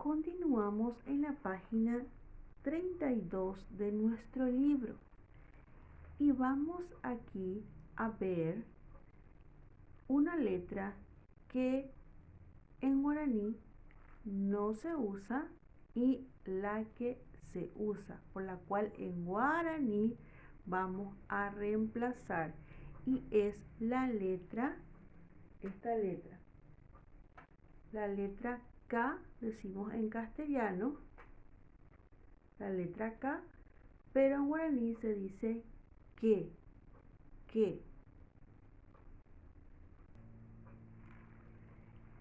Continuamos en la página 32 de nuestro libro y vamos aquí a ver una letra que en guaraní no se usa y la que se usa, por la cual en guaraní vamos a reemplazar, y es la letra, esta letra, la letra K, decimos en castellano, la letra K, pero en guaraní se dice que.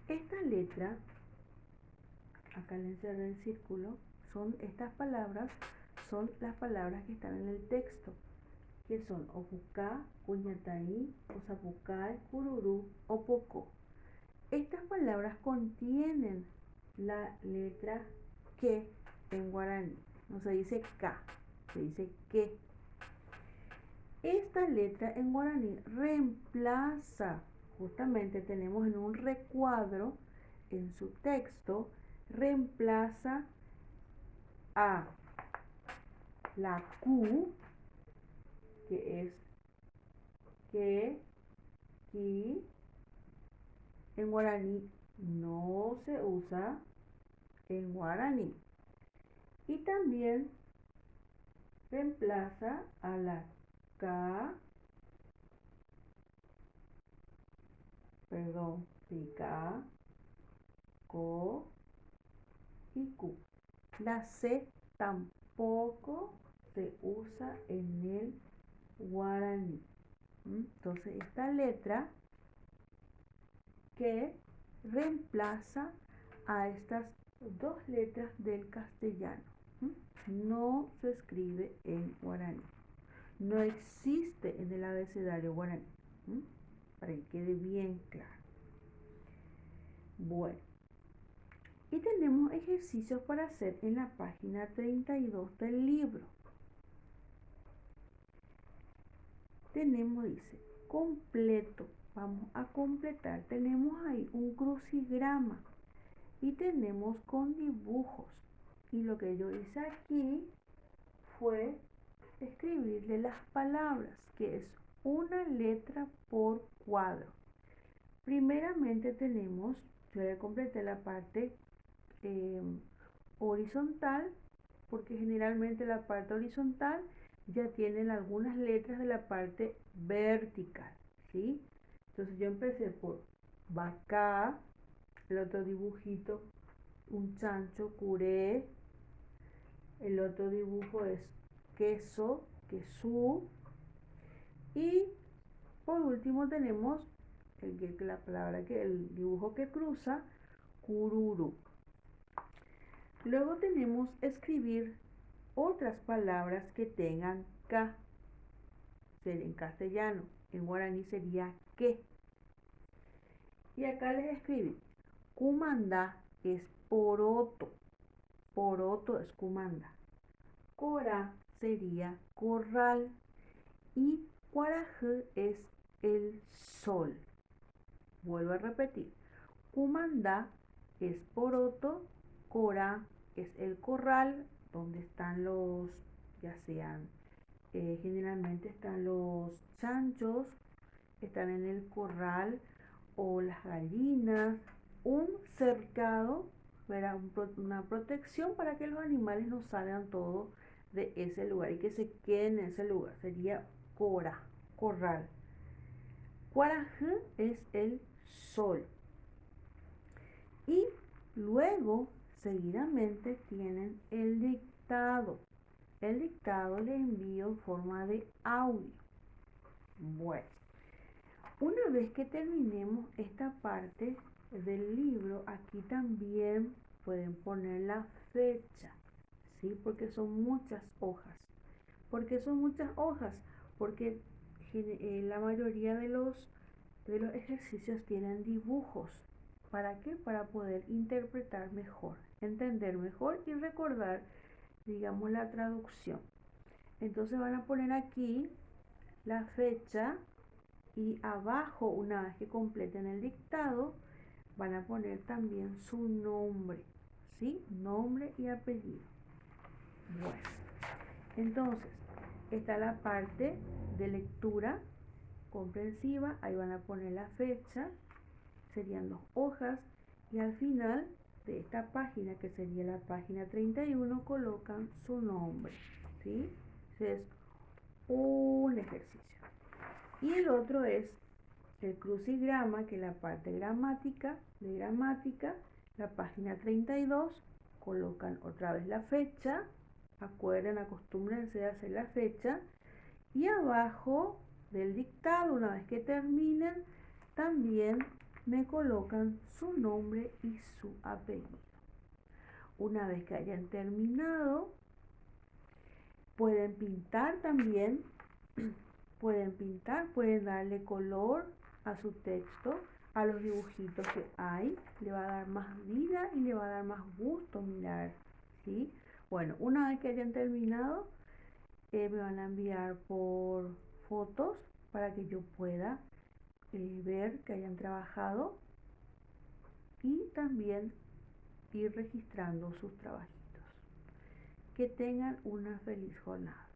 Esta letra, acá le encerré el círculo, estas palabras son las palabras que están en el texto, que son opucá, cuñataí, osapucay, cururú o pocó. Estas palabras contienen la letra que en guaraní. No se dice K, se dice que. Esta letra en guaraní reemplaza, justamente tenemos en un recuadro en su texto, reemplaza a la Q, que es que, ki. En guaraní no se usa en guaraní. Y también reemplaza a la K, K, Ko y Q. La C tampoco se usa en el guaraní. Entonces esta letra que reemplaza a estas dos letras del castellano. No se escribe en guaraní. No existe en el abecedario guaraní. Para que quede bien claro. Bueno. Y tenemos ejercicios para hacer en la página 32 del libro. Tenemos, dice, completo. Vamos a completar. Tenemos ahí un crucigrama y tenemos con dibujos. Y lo que yo hice aquí fue escribirle las palabras, que es una letra por cuadro. Primeramente tenemos, yo le completé la parte horizontal, porque generalmente la parte horizontal ya tienen algunas letras de la parte vertical, ¿sí? Entonces yo empecé por vaca, el otro dibujito, un chancho, curé, el otro dibujo es queso, quesú, y por último tenemos el dibujo que cruza, cururu. Luego tenemos escribir otras palabras que tengan K, en castellano, en guaraní sería que. Y acá les escribí, cumandá es poroto, poroto es cumandá. Corá sería corral y cuarajú es el sol. Vuelvo a repetir, cumandá es poroto, corá es el corral donde están los, ya sean, generalmente están los chanchos, están en el corral, o las gallinas, un cercado, una protección para que los animales no salgan todos de ese lugar y que se queden en ese lugar, sería cora, corral. Cuarajú es el sol. Y luego, seguidamente, tienen el dictado. El dictado le envío en forma de audio. Bueno, una vez que terminemos esta parte del libro, aquí también pueden poner la fecha, ¿sí? Porque son muchas hojas. ¿Por qué son muchas hojas? Porque la mayoría de los ejercicios tienen dibujos. ¿Para qué? Para poder interpretar mejor, entender mejor y recordar, digamos, la traducción. Entonces van a poner aquí la fecha y abajo, una vez que completen el dictado, van a poner también su nombre, ¿sí? Nombre y apellido. Bueno, entonces está la parte de lectura comprensiva, ahí van a poner la fecha, serían 2 hojas, y al final de esta página, que sería la página 31, colocan su nombre, ¿sí? Ese es un ejercicio. Y el otro es el crucigrama, que es la parte gramática, la página 32, colocan otra vez la fecha, acostúmbrense a hacer la fecha, y abajo del dictado, una vez que terminen, también me colocan su nombre y su apellido. Una vez que hayan terminado, pueden pintar también, pueden darle color a su texto, a los dibujitos que hay, le va a dar más vida y le va a dar más gusto mirar, ¿sí? Bueno, una vez que hayan terminado, me van a enviar por fotos para que yo pueda ver que hayan trabajado y también ir registrando sus trabajitos. Que tengan una feliz jornada.